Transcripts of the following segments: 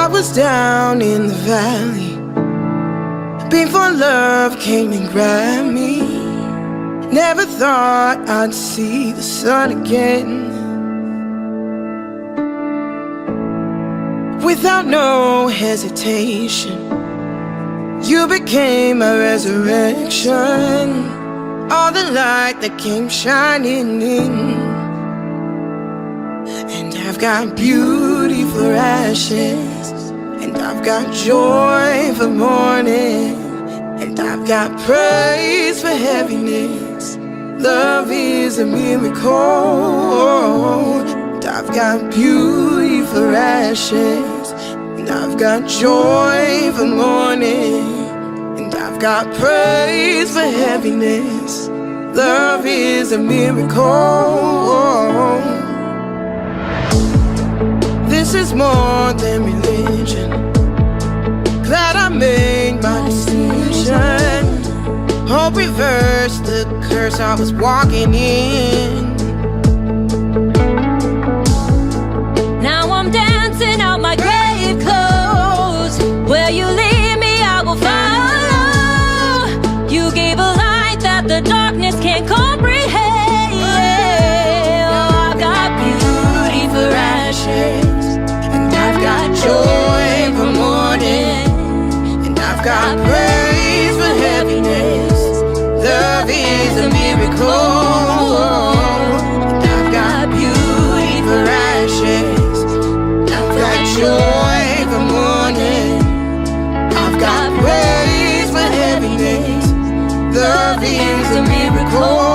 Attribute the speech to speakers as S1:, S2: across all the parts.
S1: I was down in the valley before love came and grabbed me. Never thought I'd see the sun again. Without no hesitation, you became my resurrection, all the light that came shining in. And I've got beauty for ashes, and I've got joy for mourning, and I've got praise for heaviness. Love is a miracle. And I've got beauty for ashes, and I've got joy for mourning, and I've got praise for heaviness. Love is a miracle. This is more than religion. Glad I made my decision. Hope reverse the curse I was walking in.
S2: Now I'm dancing out my grave clothes. Where you lead me, I will follow. You gave a light that the darkness can't comprehend. Oh, I've got beauty for ashes,
S1: and I've got joy for mourning, and I've got praise for heaviness. Love is a miracle. And I've got beauty for ashes, I've got joy for mourning, I've got praise for heaviness. Love is a miracle.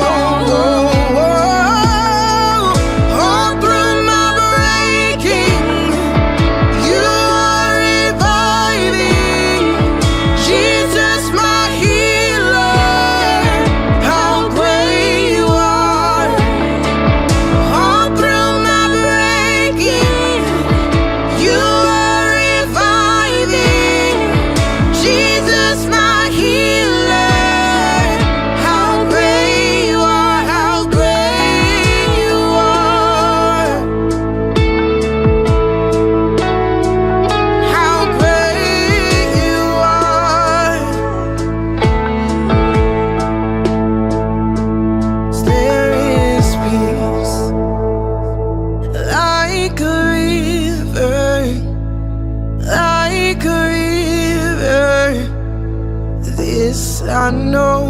S1: I know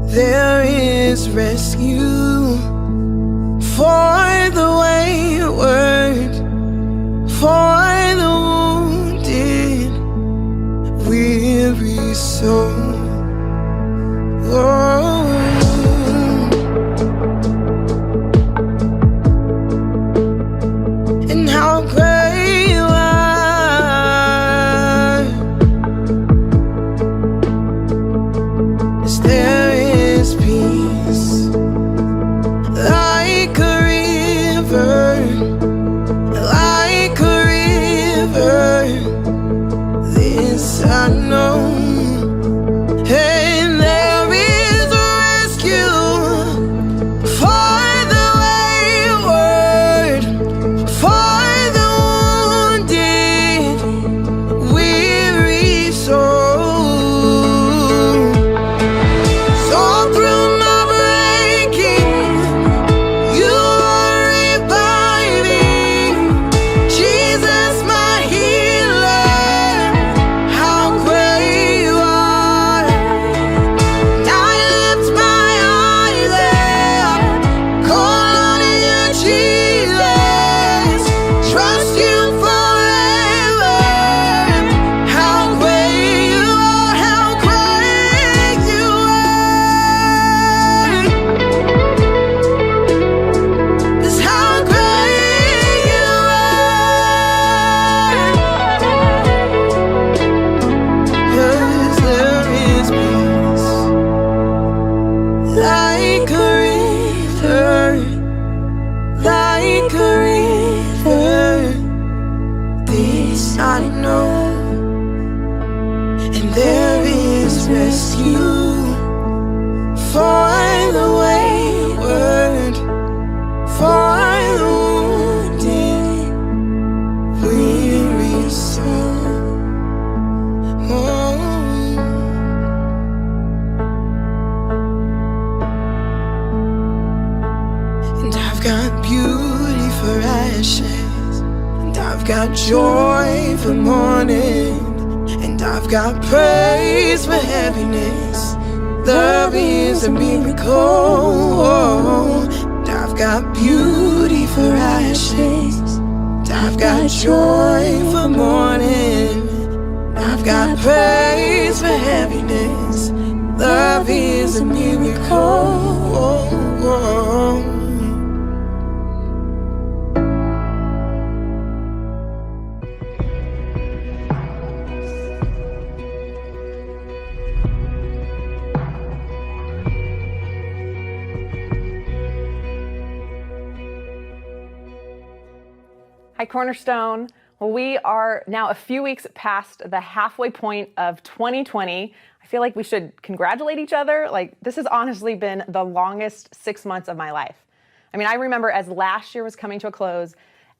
S1: there is rescue for the wayward, for the wounded, weary soul. Oh. And how great you are. There is peace like a river, like a river. This I know. And there is rescue for the wayward, for the ashes. And I've got joy for mourning, and I've got praise for heaviness. Love is a miracle, and I've got beauty for ashes. And I've got joy for mourning, and I've got praise for heaviness. Love is a miracle.
S3: Hi, Cornerstone. Well, we are now a few weeks past the halfway point of 2020. I feel like we should congratulate each other. Like, this has honestly been the longest 6 months of my life. I mean, I remember as last year was coming to a close,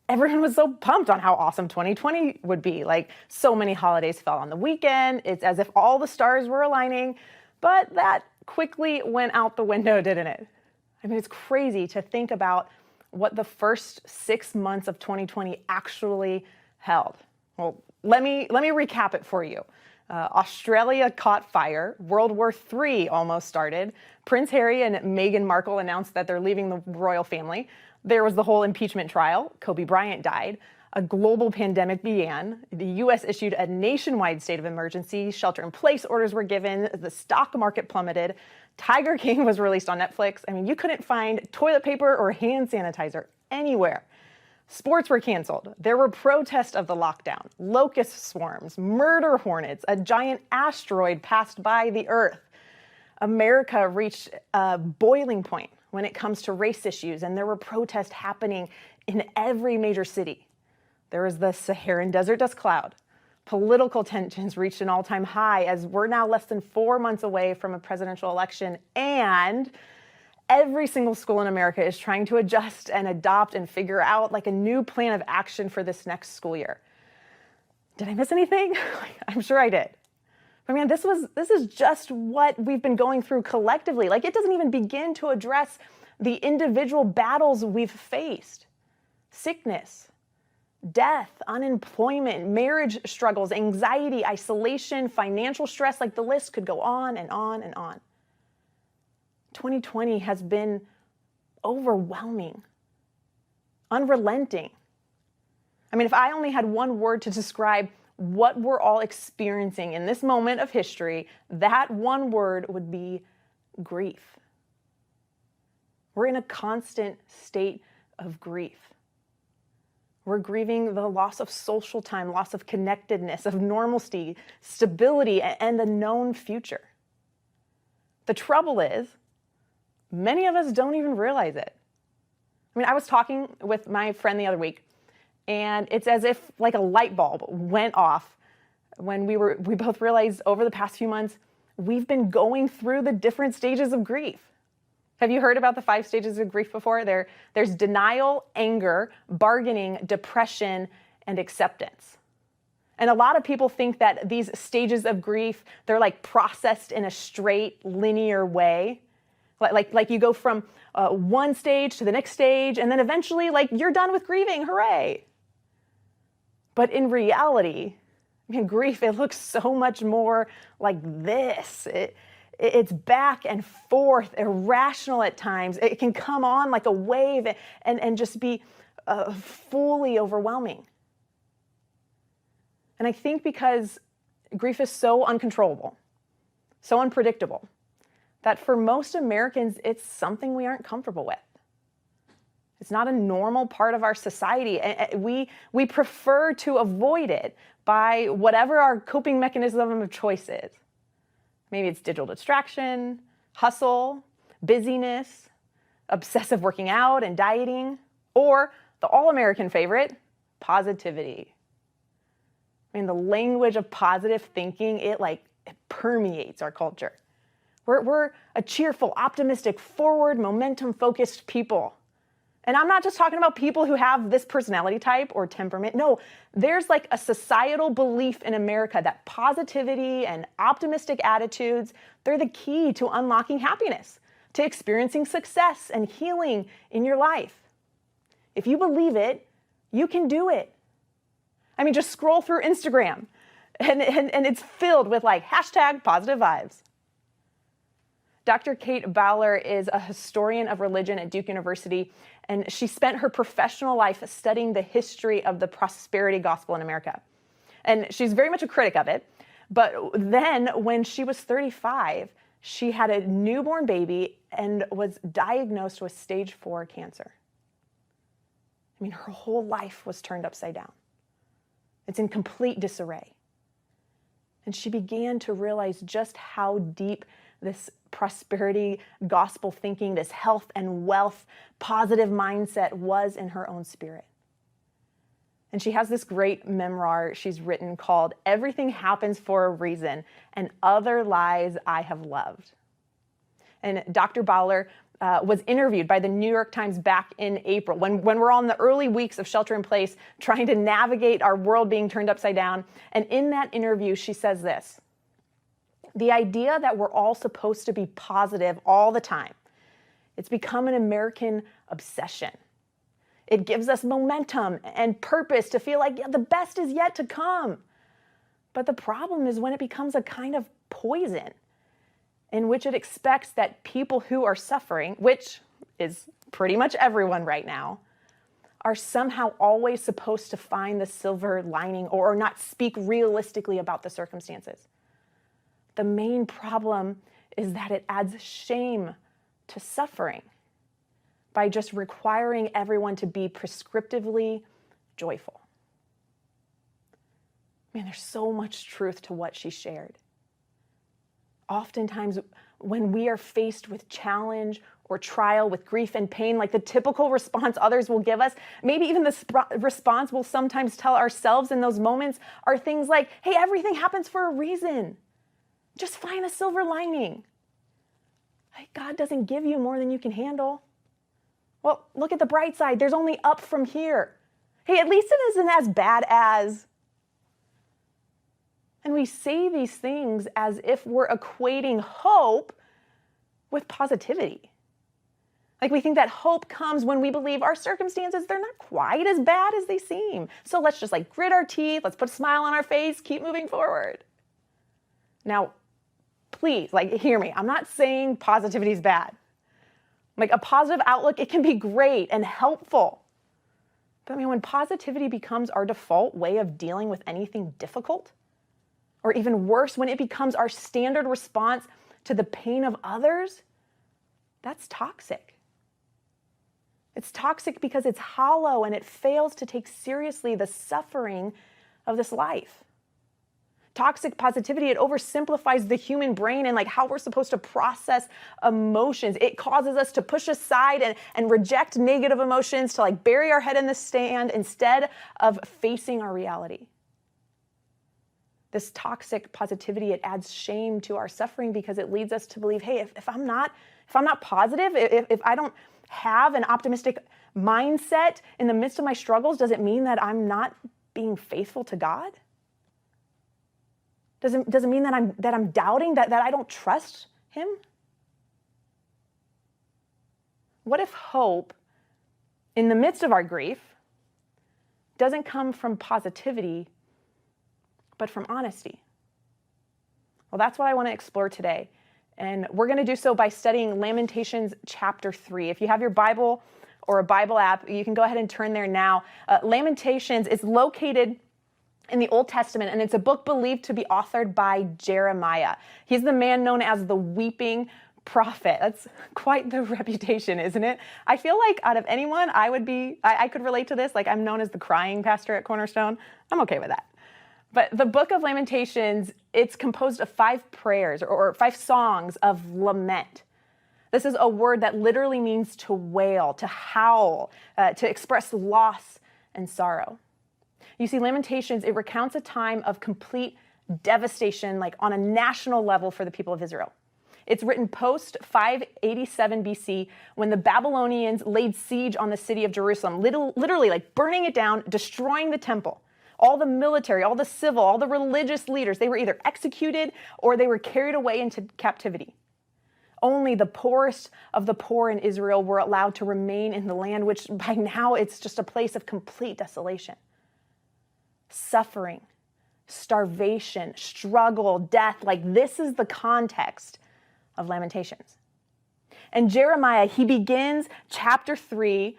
S3: everyone was so pumped on how awesome 2020 would be. Like, so many holidays fell on the weekend. It's as if all the stars were aligning, but that quickly went out the window, didn't it? I mean, it's crazy to think about what the first 6 months of 2020 actually held. Well, let me recap it for you. Australia caught fire. World War III almost started. Prince Harry and Meghan Markle announced that they're leaving the royal family. There was the whole impeachment trial. Kobe Bryant died. A global pandemic began. The U.S. issued a nationwide state of emergency. Shelter-in-place orders were given. The stock market plummeted. Tiger King was released on Netflix. I mean, you couldn't find toilet paper or hand sanitizer anywhere. Sports were canceled. There were protests of the lockdown, locust swarms, murder hornets, a giant asteroid passed by the Earth. America reached a boiling point when it comes to race issues, and there were protests happening in every major city. There was the Saharan desert dust cloud. Political tensions reached an all-time high as we're now less than 4 months away from a presidential election, and every single school in America is trying to adjust and adopt and figure out like a new plan of action for this next school year. Did I miss anything? I'm sure I did. But man, this is just what we've been going through collectively. Like, it doesn't even begin to address the individual battles we've faced. Sickness, death, unemployment, marriage struggles, anxiety, isolation, financial stress, like the list could go on and on and on. 2020 has been overwhelming, unrelenting. I mean, if I only had one word to describe what we're all experiencing in this moment of history, that one word would be grief. We're in a constant state of grief. We're grieving the loss of social time, loss of connectedness, of normalcy, stability, and the known future. The trouble is, many of us don't even realize it. I mean, I was talking with my friend the other week, and it's as if like a light bulb went off when we both realized over the past few months, we've been going through the different stages of grief. Have you heard about the 5 stages of grief before? There's denial, anger, bargaining, depression, and acceptance. And a lot of people think that these stages of grief, they're like processed in a straight, linear way. Like you go from one stage to the next stage, and then eventually, like, you're done with grieving, hooray. But in reality, I mean, grief, it looks so much more like this. It's back and forth, irrational at times. It can come on like a wave and just be fully overwhelming. And I think because grief is so uncontrollable, so unpredictable, that for most Americans, it's something we aren't comfortable with. It's not a normal part of our society. We prefer to avoid it by whatever our coping mechanism of choice is. Maybe it's digital distraction, hustle, busyness, obsessive working out and dieting, or the all-American favorite, positivity. I mean, the language of positive thinking, it permeates our culture. We're a cheerful, optimistic, forward, momentum-focused people. And I'm not just talking about people who have this personality type or temperament. No, there's like a societal belief in America that positivity and optimistic attitudes, they're the key to unlocking happiness, to experiencing success and healing in your life. If you believe it, You can do it. I mean, just scroll through Instagram and it's filled with like hashtag positive vibes. Dr. Kate Bowler is a historian of religion at Duke University, and she spent her professional life studying the history of the prosperity gospel in America. And she's very much a critic of it. But then when she was 35, she had a newborn baby and was diagnosed with stage 4 cancer. I mean, her whole life was turned upside down. It's in complete disarray. And she began to realize just how deep this prosperity gospel thinking, this health and wealth positive mindset was in her own spirit. And she has this great memoir she's written called Everything Happens for a Reason and Other Lies I Have Loved. And Dr. Bowler was interviewed by the New York Times back in April when we're all in the early weeks of shelter in place, trying to navigate our world being turned upside down. And in that interview, she says this: the idea that we're all supposed to be positive all the time, it's become an American obsession. It gives us momentum and purpose to feel like the best is yet to come. But the problem is when it becomes a kind of poison in which it expects that people who are suffering, which is pretty much everyone right now, are somehow always supposed to find the silver lining or not speak realistically about the circumstances. The main problem is that it adds shame to suffering by just requiring everyone to be prescriptively joyful. Man, there's so much truth to what she shared. Oftentimes, when we are faced with challenge or trial, with grief and pain, like the typical response others will give us, maybe even the response we'll sometimes tell ourselves in those moments are things like, hey, everything happens for a reason. Just find a silver lining. Like, God doesn't give you more than you can handle. Well, look at the bright side. There's only up from here. Hey, at least it isn't as bad as. And we say these things as if we're equating hope with positivity. Like we think that hope comes when we believe our circumstances, they're not quite as bad as they seem. So let's just like grit our teeth, let's put a smile on our face, keep moving forward. Now, please, like, hear me. I'm not saying positivity is bad. Like a positive outlook, it can be great and helpful. But I mean, when positivity becomes our default way of dealing with anything difficult, or even worse, when it becomes our standard response to the pain of others, that's toxic. It's toxic because it's hollow and it fails to take seriously the suffering of this life. Toxic positivity, it oversimplifies the human brain and like how we're supposed to process emotions. It causes us to push aside and reject negative emotions, to like bury our head in the sand instead of facing our reality. This toxic positivity, it adds shame to our suffering because it leads us to believe, hey, if I'm not positive, if I don't have an optimistic mindset in the midst of my struggles, does it mean that I'm not being faithful to God? Does it mean that I'm doubting, that I don't trust him? What if hope in the midst of our grief doesn't come from positivity, but from honesty? Well, that's what I want to explore today. And we're going to do so by studying Lamentations chapter 3. If you have your Bible or a Bible app, you can go ahead and turn there now. Lamentations is located in the Old Testament, and it's a book believed to be authored by Jeremiah. He's the man known as the weeping prophet. That's quite the reputation, isn't it? I feel like out of anyone, I could relate to this. Like, I'm known as the crying pastor at Cornerstone. I'm okay with that. But the book of Lamentations, it's composed of 5 prayers or 5 songs of lament. This is a word that literally means to wail, to howl, to express loss and sorrow. You see, Lamentations, it recounts a time of complete devastation, like on a national level for the people of Israel. It's written post 587 BC when the Babylonians laid siege on the city of Jerusalem, literally like burning it down, destroying the temple. All the military, all the civil, all the religious leaders, they were either executed or they were carried away into captivity. Only the poorest of the poor in Israel were allowed to remain in the land, which by now it's just a place of complete desolation. Suffering, starvation, struggle, death, like this is the context of Lamentations. And Jeremiah, he begins chapter 3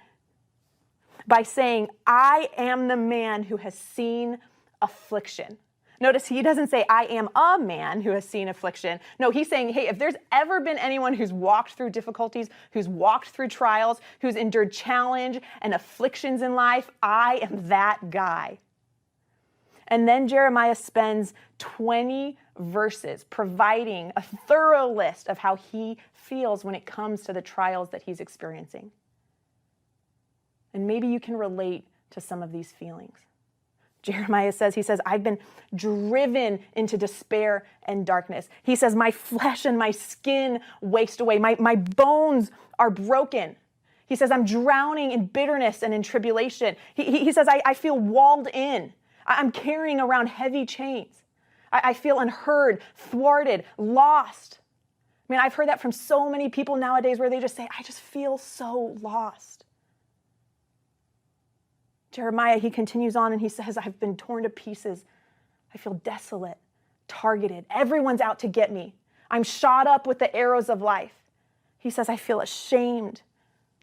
S3: by saying, I am the man who has seen affliction. Notice he doesn't say, I am a man who has seen affliction. No, he's saying, hey, if there's ever been anyone who's walked through difficulties, who's walked through trials, who's endured challenge and afflictions in life, I am that guy. And then Jeremiah spends 20 verses providing a thorough list of how he feels when it comes to the trials that he's experiencing. And maybe you can relate to some of these feelings. Jeremiah says, I've been driven into despair and darkness. He says, my flesh and my skin waste away. My bones are broken. He says, I'm drowning in bitterness and in tribulation. He says, I feel walled in. I'm carrying around heavy chains. I feel unheard, thwarted, lost. I mean, I've heard that from so many people nowadays where they just say, I just feel so lost. Jeremiah, he continues on and he says, I've been torn to pieces. I feel desolate, targeted. Everyone's out to get me. I'm shot up with the arrows of life. He says, I feel ashamed,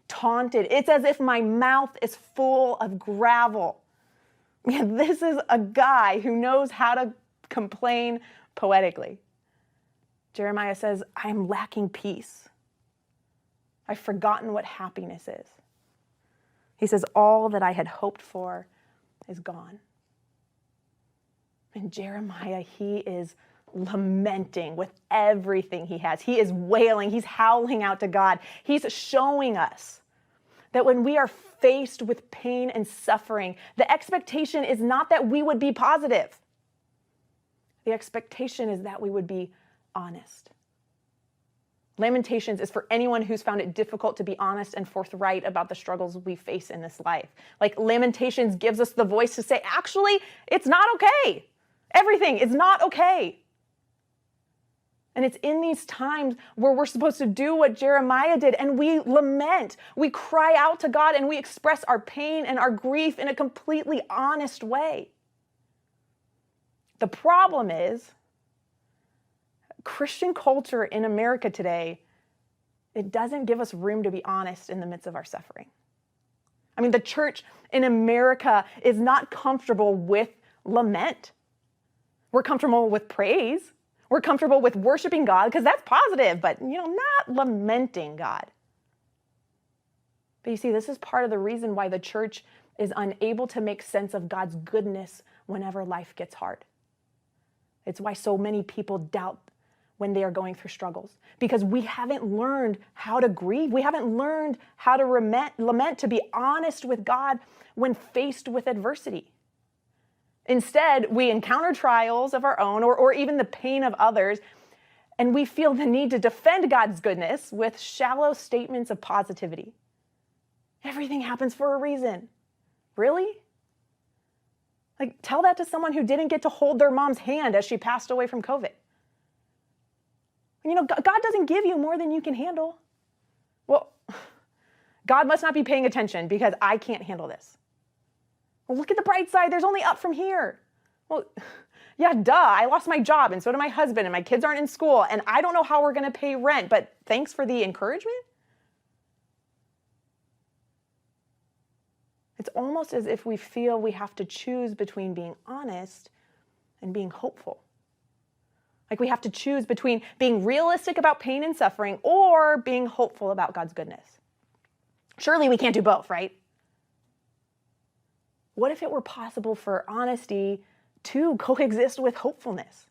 S3: taunted. It's as if my mouth is full of gravel. Man, this is a guy who knows how to complain poetically. Jeremiah says, I'm lacking peace. I've forgotten what happiness is. He says, all that I had hoped for is gone. And Jeremiah, he is lamenting with everything he has. He is wailing. He's howling out to God. He's showing us that when we are faced with pain and suffering, the expectation is not that we would be positive. The expectation is that we would be honest. Lamentations is for anyone who's found it difficult to be honest and forthright about the struggles we face in this life. Like Lamentations gives us the voice to say, actually, it's not okay. Everything is not okay. And it's in these times where we're supposed to do what Jeremiah did, and we lament. We cry out to God, and we express our pain and our grief in a completely honest way. The problem is, Christian culture in America today, it doesn't give us room to be honest in the midst of our suffering. I mean, the church in America is not comfortable with lament. We're comfortable with praise. We're comfortable with worshiping God because that's positive, but not lamenting God. But you see, this is part of the reason why the church is unable to make sense of God's goodness whenever life gets hard. It's why so many people doubt when they are going through struggles, because we haven't learned how to grieve. We haven't learned how to lament, to be honest with God when faced with adversity. Instead, we encounter trials of our own or even the pain of others, and we feel the need to defend God's goodness with shallow statements of positivity. Everything happens for a reason. Really? Like, tell that to someone who didn't get to hold their mom's hand as she passed away from COVID. God doesn't give you more than you can handle. Well, God must not be paying attention because I can't handle this. Well, look at the bright side. There's only up from here. Well, yeah, duh. I lost my job, and so did my husband, and my kids aren't in school, and I don't know how we're going to pay rent, but thanks for the encouragement. It's almost as if we feel we have to choose between being honest and being hopeful. Like we have to choose between being realistic about pain and suffering or being hopeful about God's goodness. Surely we can't do both, right? What if it were possible for honesty to coexist with hopefulness?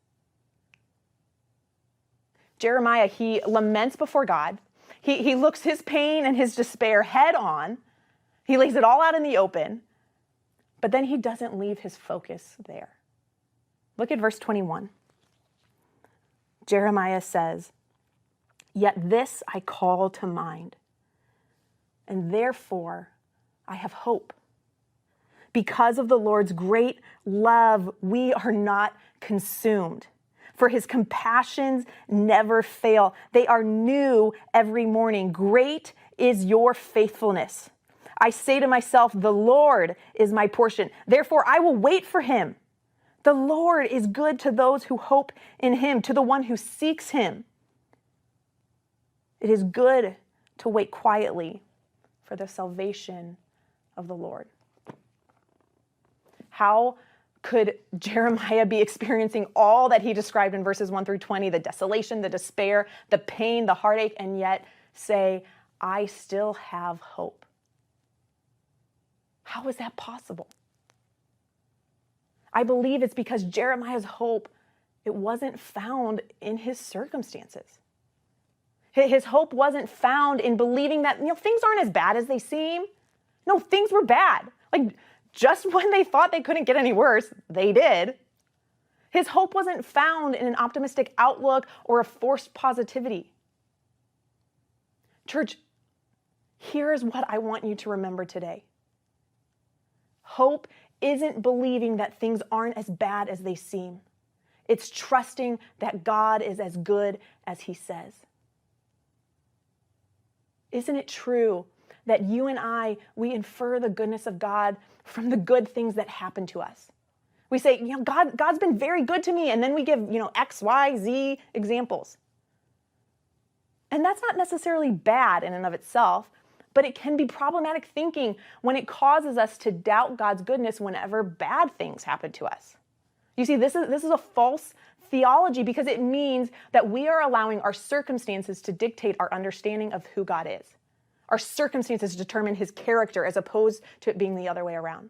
S3: Jeremiah, he laments before God. He looks his pain and his despair head on. He lays it all out in the open, but then he doesn't leave his focus there. Look at verse 21. Jeremiah says, "Yet this I call to mind, and therefore I have hope. Because of the Lord's great love, we are not consumed, For his compassions never fail. They are new every morning. Great is your faithfulness. I say to myself, the Lord is my portion. Therefore, I will wait for him. The Lord is good to those who hope in him, to the one who seeks him. It is good to wait quietly for the salvation of the Lord. How could Jeremiah be experiencing all that he described in verses 1 through 20, the desolation, the despair, the pain, the heartache, and yet say, I still have hope? How is that possible? I believe it's because Jeremiah's hope, it wasn't found in his circumstances. His hope wasn't found in believing that, things aren't as bad as they seem. No, things were bad. Like, just when they thought they couldn't get any worse, they did. His hope wasn't found in an optimistic outlook or a forced positivity. Church, here's what I want you to remember today. Hope isn't believing that things aren't as bad as they seem. It's trusting that God is as good as he says. Isn't it true that you and I, we infer the goodness of God from the good things that happen to us? We say, God's been very good to me, and then we give, X, Y, Z examples. And that's not necessarily bad in and of itself, but it can be problematic thinking when it causes us to doubt God's goodness whenever bad things happen to us. You see, this is a false theology because it means that we are allowing our circumstances to dictate our understanding of who God is. Our circumstances determine his character as opposed to it being the other way around.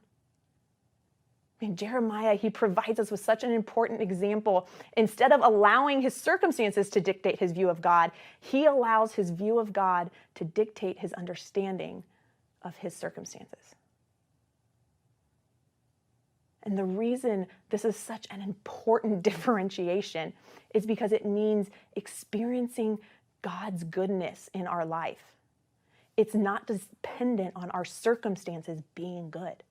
S3: Jeremiah, he provides us with such an important example. Instead of allowing his circumstances to dictate his view of God, he allows his view of God to dictate his understanding of his circumstances. And the reason this is such an important differentiation is because it means experiencing God's goodness in our life. It's not dependent on our circumstances being good.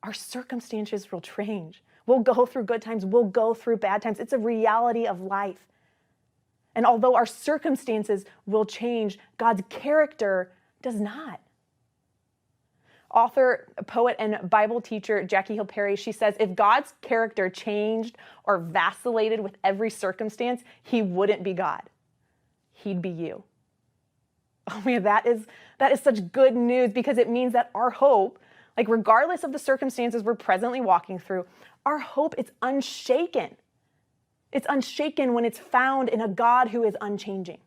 S3: Our circumstances will change. We'll go through good times. We'll go through bad times. It's a reality of life. And although our circumstances will change, God's character does not. Author, poet, and Bible teacher Jackie Hill Perry, she says, if God's character changed or vacillated with every circumstance, he wouldn't be God. He'd be you. Oh man, that is such good news because it means that our hope, like regardless of the circumstances we're presently walking through, our hope is unshaken. It's unshaken when it's found in a God who is unchanging.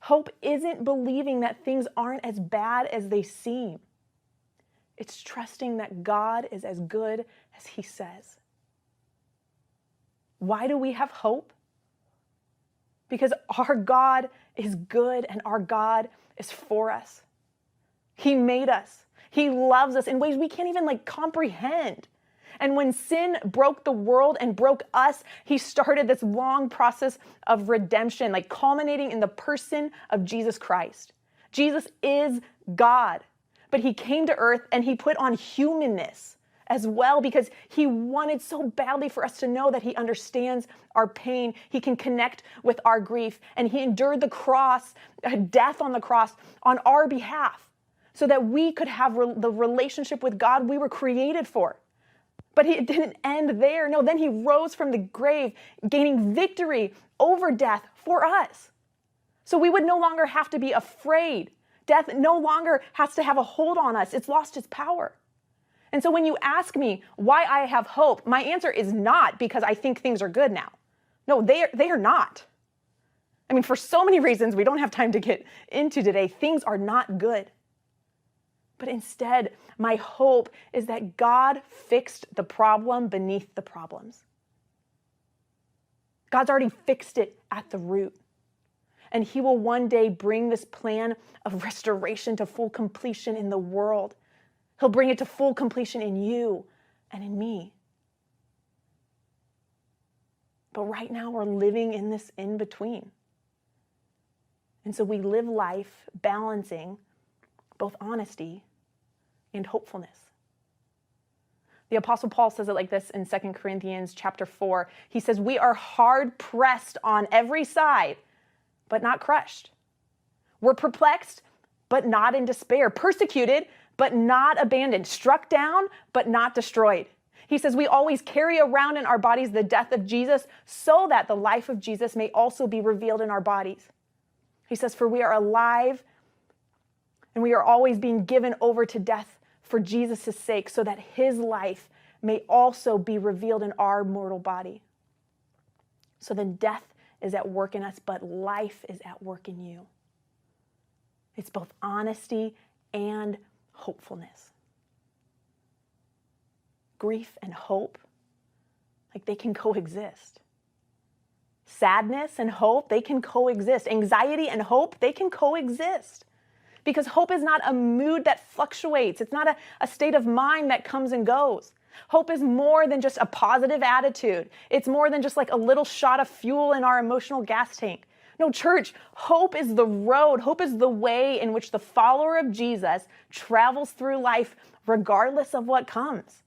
S3: Hope isn't believing that things aren't as bad as they seem. It's trusting that God is as good as he says. Why do we have hope? Because our God is good and our God is for us. He made us. He loves us in ways we can't even comprehend. And when sin broke the world and broke us, he started this long process of redemption, culminating in the person of Jesus Christ. Jesus is God, but he came to earth and he put on humanness as well because he wanted so badly for us to know that he understands our pain. He can connect with our grief, and he endured the cross, death on the cross on our behalf so that we could have the relationship with God we were created for. But it didn't end there. No, then he rose from the grave, gaining victory over death for us. So we would no longer have to be afraid. Death no longer has to have a hold on us. It's lost its power. And so when you ask me why I have hope, my answer is not because I think things are good now. No, they are not. For so many reasons we don't have time to get into today, things are not good. But instead, my hope is that God fixed the problem beneath the problems. God's already fixed it at the root. And he will one day bring this plan of restoration to full completion in the world. He'll bring it to full completion in you and in me. But right now we're living in this in-between. And so we live life balancing both honesty and hopefulness. The Apostle Paul says it like this in 2 Corinthians chapter 4. He says, we are hard pressed on every side, but not crushed. We're perplexed, but not in despair. Persecuted, but not abandoned. Struck down, but not destroyed. He says, we always carry around in our bodies the death of Jesus so that the life of Jesus may also be revealed in our bodies. He says, for we are alive and we are always being given over to death for Jesus' sake, so that his life may also be revealed in our mortal body. So then death is at work in us, but life is at work in you. It's both honesty and hopefulness. Grief and hope, like they can coexist. Sadness and hope, they can coexist. Anxiety and hope, they can coexist. Because hope is not a mood that fluctuates. It's not a state of mind that comes and goes. Hope is more than just a positive attitude. It's more than just like a little shot of fuel in our emotional gas tank. No, church, hope is the road. Hope is the way in which the follower of Jesus travels through life regardless of what comes.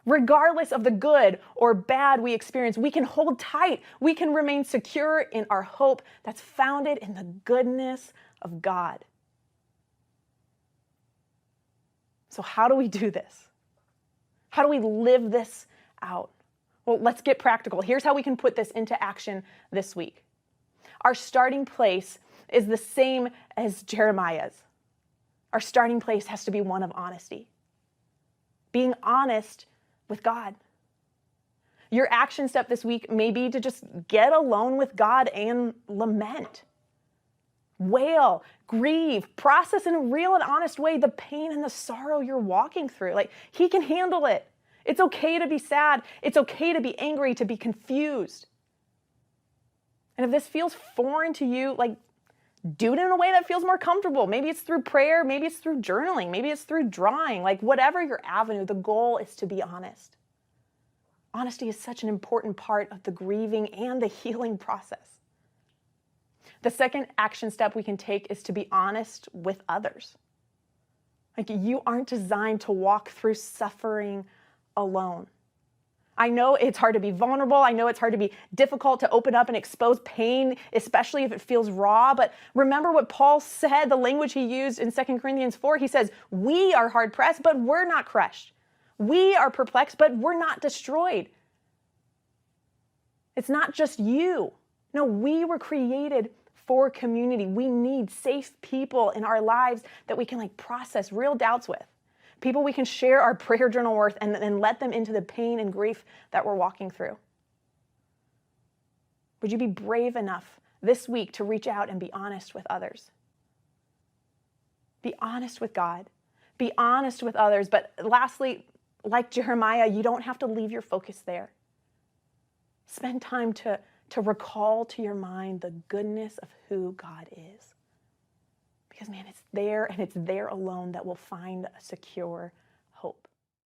S3: Regardless of the good or bad we experience, we can hold tight. We can remain secure in our hope that's founded in the goodness of God. So how do we do this? How do we live this out? Well, let's get practical. Here's how we can put this into action this week. Our starting place is the same as Jeremiah's. Our starting place has to be one of honesty. Being honest with God. Your action step this week may be to just get alone with God and lament. Wail, grieve, process in a real and honest way the pain and the sorrow you're walking through. Like, he can handle it. It's okay to be sad. It's okay to be angry, to be confused. And if this feels foreign to you, like, do it in a way that feels more comfortable. Maybe it's through prayer. Maybe it's through journaling. Maybe it's through drawing. Like, whatever your avenue, the goal is to be honest. Honesty is such an important part of the grieving and the healing process. The second action step we can take is to be honest with others. Like, you aren't designed to walk through suffering alone. I know it's hard to be vulnerable. I know it's hard to be difficult to open up and expose pain, especially if it feels raw. But remember what Paul said, the language he used in 2 Corinthians 4. He says, we are hard pressed, but we're not crushed. We are perplexed, but we're not destroyed. It's not just you. No, we were created for community. We need safe people in our lives that we can process real doubts with. People we can share our prayer journal with and let them into the pain and grief that we're walking through. Would you be brave enough this week to reach out and be honest with others? Be honest with God. Be honest with others. But lastly, like Jeremiah, you don't have to leave your focus there. Spend time to recall to your mind the goodness of who God is. Because, man, it's there and it's there alone that will find a secure